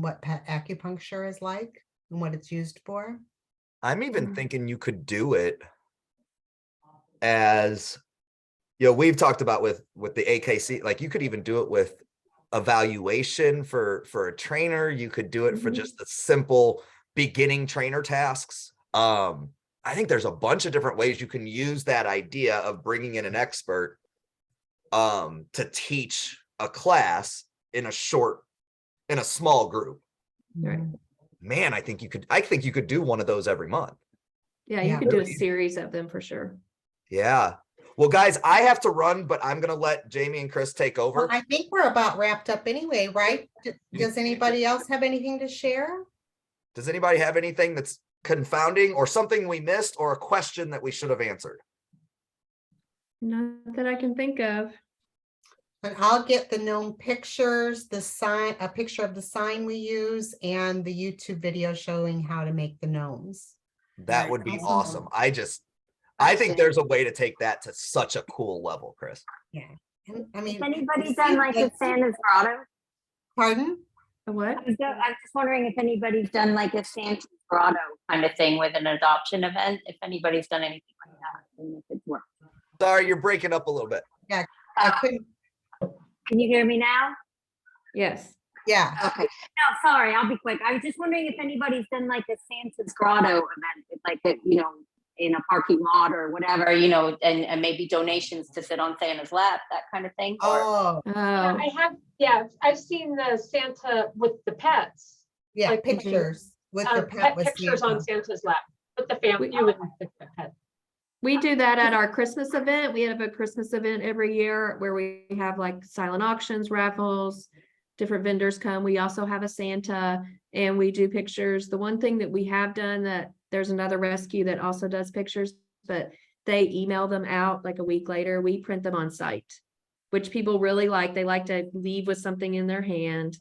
what pet acupuncture is like and what it's used for. I'm even thinking you could do it as, we've talked about with the AKC, like you could even do it with evaluation for a trainer. You could do it for just the simple beginning trainer tasks. I think there's a bunch of different ways you can use that idea of bringing in an expert to teach a class in a small group. Right. Man, I think you could do one of those every month. Yeah, you could do a series of them for sure. Yeah. Well, guys, I have to run, but I'm going to let Jamie and Chris take over. Well, I think we're about wrapped up anyway, right? Does anybody else have anything to share? Does anybody have anything that's confounding or something we missed or a question that we should have answered? Not that I can think of. And I'll get the known pictures, the sign, a picture of the sign we use, and the YouTube video showing how to make the gnomes. That would be awesome. I think there's a way to take that to such a cool level, Chris. Yeah. And, I mean. Has anybody it done seems like a Santa's grotto? Pardon? A what? I was just wondering if anybody's done like a Santa's grotto kind of thing with an adoption event, if anybody's done anything like that, and if it's worked. Sorry, you're breaking up a little bit. I couldn't, Can you hear me now? Yes. yeah. Okay. No, sorry, I'll be quick. I was just wondering if anybody's done like a Santa's grotto event, with like a, you know, in a parking lot or whatever, you know, and maybe donations to sit on Santa's lap, that kind of thing. Oh, Oh, I have, yeah, I've seen the Santa with the pets. yeah, Like, pictures with your Pet pet with pictures on Santa. Santa's lap, with the family, you and the pet. we do that at our Christmas event. We have a Christmas event every year where we have like silent auctions, raffles, different vendors come. We also have a Santa and we do pictures. The one thing that we have done, that there's another rescue that also does pictures, but they email them out like a week later. We print them on site, which people really like. They like to leave with something in their hand.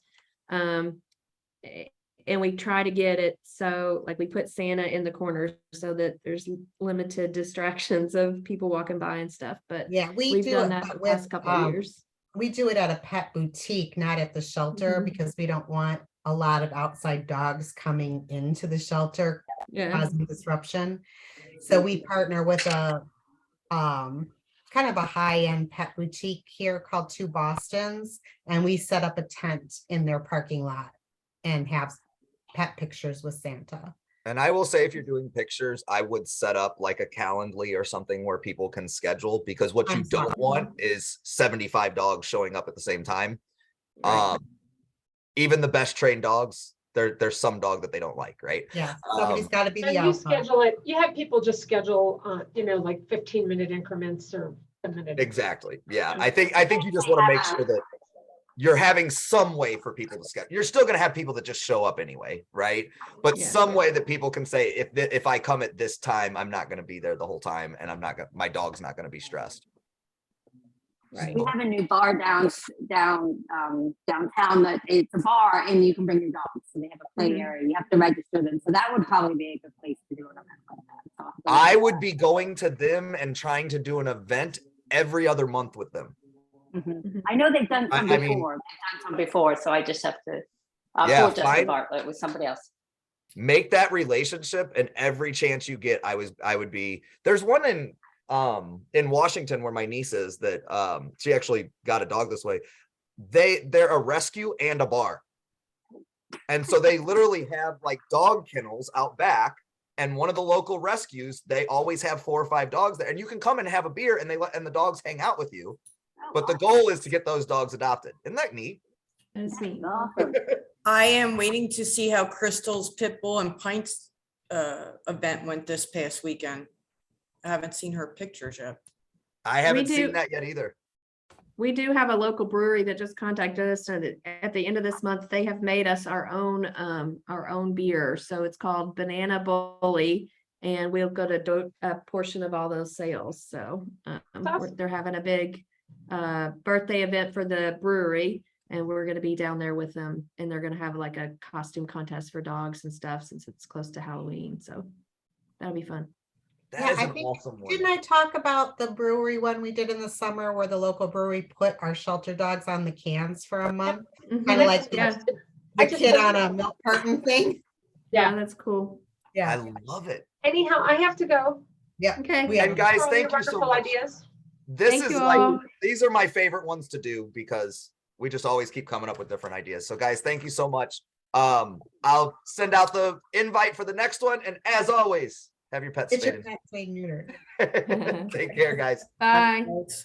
And we try to get it so like we put Santa in the corner so that there's limited distractions of people walking by and stuff. But Yeah, we we've do done it, that but the with, past couple of years. we do it at a pet boutique, not at the shelter, Mhm. because we don't want a lot of outside dogs coming into the shelter Yeah. causing disruption. So we partner with a kind of a high-end pet boutique here called Two Bostons, and we set up a tent in their parking lot and have pet pictures with Santa. And I will say, if you're doing pictures, I would set up like a Calendly or something where people can schedule, because what you I'm sorry. don't want is 75 dogs showing up at the same time. Right. Even the best trained dogs, there's some dog that they don't like, right? Yeah, somebody's got to be the And you alpha. schedule it, you have people just schedule, you know, like 15-minute increments or a minute. Exactly. Yeah. I think you just want to make sure that you're having some way for people to schedule. You're still going to have people that just show up anyway, right? But Yeah. some way that people can say, if I come at this time, I'm not going to be there the whole time, and my dog's not going to be stressed. Right. We have a new bar downtown that it's a bar and you can bring your dogs. So they have a play Mhm. area. You have to register them. So that would probably be a good place to do an event like that. So I would be going to them and trying to do an event every other month with them. Mhm. I know they've done some I mean- before. They've done some before, so I just have to. Yeah, For Justin fine. Bartlett with somebody else. Make that relationship, and every chance you get, I would be. There's one in Washington where my niece is, that she actually got a dog this way. They're a rescue and a bar. And so they literally have like dog kennels out back, and one of the local rescues, they always have 4 or 5 dogs there, and you can come and have a beer and the dogs hang out with you. But the goal is to get those dogs adopted. Isn't that neat? That's neat. Awesome. I am waiting to see how Crystal's Pit Bull and Pints event went this past weekend. I haven't seen her pictures yet. I haven't do- seen that yet either. We do have a local brewery that just contacted us, so that at the end of this month, they have made us our own beer. So it's called Banana Bully, and we'll go to a portion of all those sales. So awesome. they're having a big birthday event for the brewery, and we're going to be down there with them, and they're going to have like a costume contest for dogs and stuff since it's close to Halloween. So that'll be fun. That Yeah, is I an think- awesome one. Didn't I talk about the brewery one we did in the summer where the local brewery put our shelter dogs on the cans for a month? Mhm. Kind of like Yeah. the just kid posted- on a milk carton thing. Yeah, that's cool. Yeah. I love it. Anyhow, I have to go. Okay. We And have, guys, For all your thank you so wonderful much. ideas. This Thank is you like, all. these are my favorite ones to do, because we just always keep coming up with different ideas. So guys, thank you so much. I'll send out the invite for the next one. And as always, have your pets it's your spayed. pet spayed and neutered. Take care, guys. Bye. Thanks.